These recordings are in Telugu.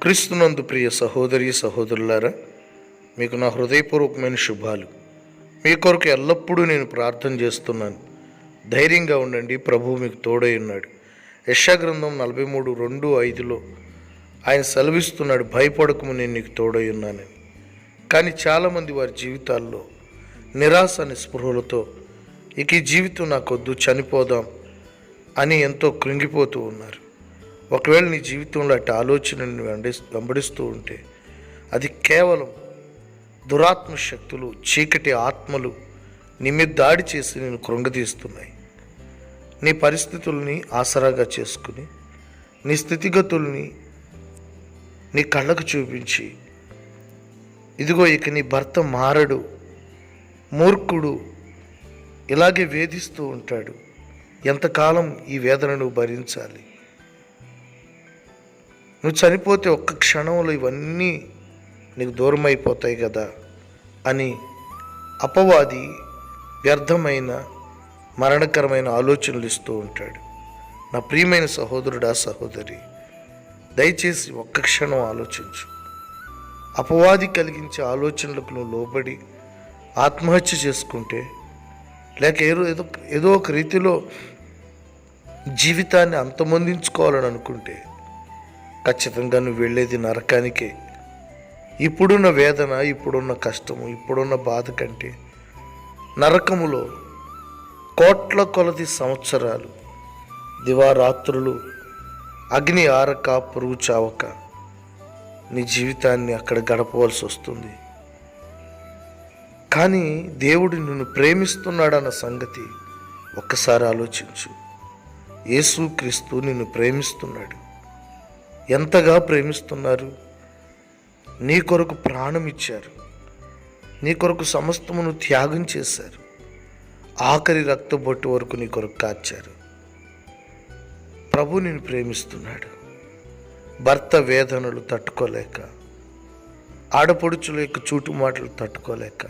క్రీస్తునందు ప్రియ సహోదరి సహోదరులారా, మీకు నా హృదయపూర్వకమైన శుభాలు. మీ కొరకు ఎల్లప్పుడూ నేను ప్రార్థన చేస్తున్నాను. ధైర్యంగా ఉండండి, ప్రభువు మీకు తోడై ఉన్నాడు. యెషయా గ్రంథం 43:2-5లో ఆయన సెలవిస్తున్నాడు, భయపడకము, నేను నీకు తోడై ఉన్నానని. కానీ చాలామంది వారి జీవితాల్లో నిరాశ నిస్పృహలతో ఇక ఈ జీవితం నాకొద్దు, చనిపోదాం అని ఎంతో కృంగిపోతూ ఉన్నారు. ఒకవేళ నీ జీవితంలో అటు ఆలోచనని వెంబడిస్తూ ఉంటే అది కేవలం దురాత్మ శక్తులు, చీకటి ఆత్మలు నీ మీద దాడి చేసి నేను కృంగతీస్తున్నాయి. నీ పరిస్థితుల్ని ఆసరాగా చేసుకుని నీ స్థితిగతుల్ని నీ కళ్ళకు చూపించి, ఇదిగో ఇక నీ భర్త మారడు, మూర్ఖుడు, ఇలాగే వేధిస్తూ ఉంటాడు, ఎంతకాలం ఈ వేదనను భరించాలి, నువ్వు చనిపోతే ఒక్క క్షణంలో ఇవన్నీ నీకు దూరం అయిపోతాయి కదా అని అపవాది వ్యర్థమైన మరణకరమైన ఆలోచనలు ఇస్తూ ఉంటాడు. నా ప్రియమైన సహోదరుడా సహోదరి, దయచేసి ఒక్క క్షణం ఆలోచించు. అపవాది కలిగించే ఆలోచనలకు నువ్వు లోబడి ఆత్మహత్య చేసుకుంటే, లేక ఏదో ఒక రీతిలో జీవితాన్ని అంతమొందించుకోవాలని అనుకుంటే ఖచ్చితంగా నువ్వు వెళ్ళేది నరకానికే. ఇప్పుడున్న వేదన, ఇప్పుడున్న కష్టము, ఇప్పుడున్న బాధ కంటే నరకములో కోట్ల కొలది సంవత్సరాలు దివారాత్రులు అగ్ని ఆరక పురుగు చావక నీ జీవితాన్ని అక్కడ గడపవలసి వస్తుంది. కానీ దేవుడు నిన్ను ప్రేమిస్తున్నాడన్న సంగతి ఒక్కసారి ఆలోచించు. యేసుక్రీస్తు నిన్ను ప్రేమిస్తున్నాడు. ఎంతగా ప్రేమిస్తున్నారు? నీ కొరకు ప్రాణం ఇచ్చారు, నీ కొరకు సమస్తమును త్యాగం చేశారు, ఆఖరి రక్తబొట్టు వరకు నీ కొరకు కాచారు. ప్రభు నిన్ను ప్రేమిస్తున్నాడు. భర్త వేదనలు తట్టుకోలేక, ఆడపడుచుల యొక్క చూటు మాటలు తట్టుకోలేక,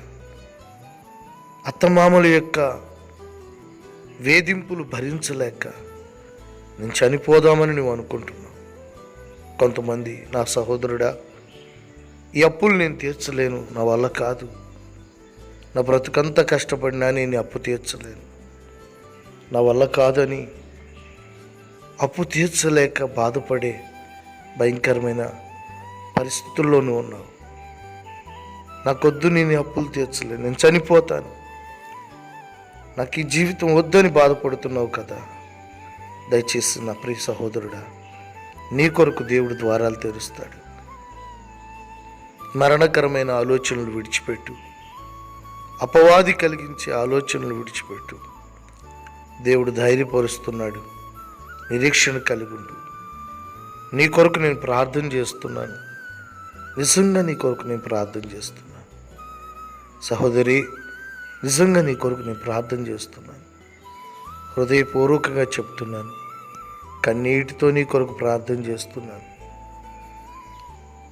అత్తమామల యొక్క వేధింపులు భరించలేక నేను చనిపోదామని నువ్వు అనుకుంటున్నావు. కొంతమంది, నా సహోదరుడా, ఈ అప్పులు నేను తీర్చలేను, నా వల్ల కాదు, నా బ్రతుకంతా కష్టపడినా నేను అప్పు తీర్చలేను, నా వల్ల కాదని అప్పు తీర్చలేక బాధపడే భయంకరమైన పరిస్థితుల్లోనూ ఉన్నావు. నాకొద్దు, నేను అప్పులు తీర్చలేను, నేను చనిపోతాను, నాకు ఈ జీవితం వద్దని బాధపడుతున్నావు కదా. దయచేసి నా ప్రియ సహోదరుడా, నీ కొరకు దేవుడు ద్వారాలు తెరుస్తాడు. మరణకరమైన ఆలోచనలు విడిచిపెట్టు, అపవాది కలిగించే ఆలోచనలు విడిచిపెట్టు. దేవుడు ధైర్యపరుస్తున్నాడు. నిరీక్షణ కలిగి ఉండు. నీ కొరకు నేను ప్రార్థన చేస్తున్నాను. నిజంగా నీ కొరకు నేను ప్రార్థన చేస్తున్నాను. సహోదరి, నిజంగా నీ కొరకు నేను ప్రార్థన చేస్తున్నాను. హృదయపూర్వకంగా చెప్తున్నాను. కన్నీటితో నీ కొరకు ప్రార్థన చేస్తున్నాను.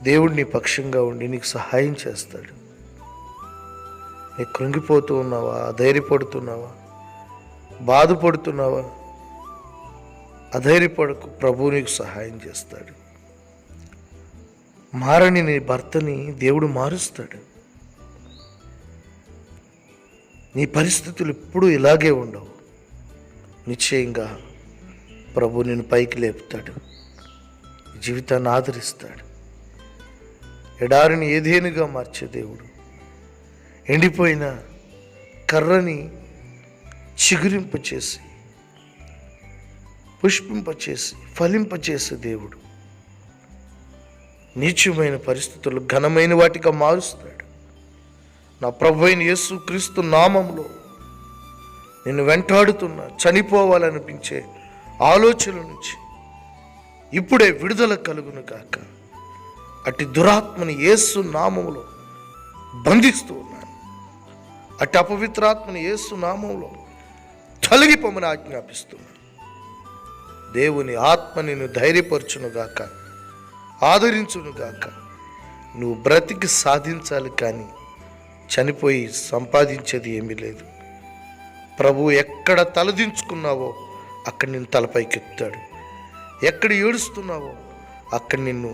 దేవుడు నీ పక్షంగా ఉండి నీకు సహాయం చేస్తాడు. నీ కృంగిపోతూ ఉన్నావా? అధైర్యపడుతున్నావా? బాధపడుతున్నావా? అధైర్యపడకు, ప్రభువు నీకు సహాయం చేస్తాడు. మారని నీ భర్తని దేవుడు మారుస్తాడు. నీ పరిస్థితులు ఎప్పుడూ ఇలాగే ఉండవు. నిశ్చయంగా ప్రభు నిన్ను పైకి లేపుతాడు, జీవితాన్ని ఆదరిస్తాడు. ఎడారిని ఏదేనుగా మార్చే దేవుడు, ఎండిపోయిన కర్రని చిగురింపచేసి, పుష్పింపచేసి, ఫలింపచేసే దేవుడు. నీచమైన పరిస్థితులు ఘనమైన వాటిగా మారుస్తాడు. నా ప్రభు అయిన యేసుక్రీస్తు నామములో నిన్ను వెంటాడుతున్న చనిపోవాలనిపించే ఆలోచనల నుంచి ఇప్పుడే విడుదల కలుగును గాక. అట్టి దురాత్మని యేసు నామములో బంధిస్తూ ఉన్నాను. అట్టి అపవిత్రాత్మని యేసు నామములో తొలగిపోమని ఆజ్ఞాపిస్తున్నాను. దేవుని ఆత్మ నిన్ను ధైర్యపరచునుగాక, ఆదరించునుగాక. నువ్వు బ్రతికి సాధించాలి, కానీ చనిపోయి సంపాదించేది ఏమీ లేదు. ప్రభు ఎక్కడ తలదించుకున్నావో అక్కడ నిన్ను తలపైకెత్తాడు. ఎక్కడ ఏడుస్తున్నావో అక్కడ నిన్ను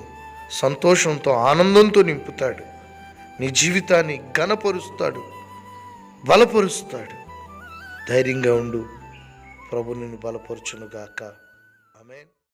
సంతోషంతో ఆనందంతో నింపుతాడు. నీ జీవితాన్ని ఘనపరుస్తాడు, బలపరుస్తాడు. ధైర్యంగా ఉండు. ప్రభు నిన్ను బలపరచునుగాక. ఆమేన్.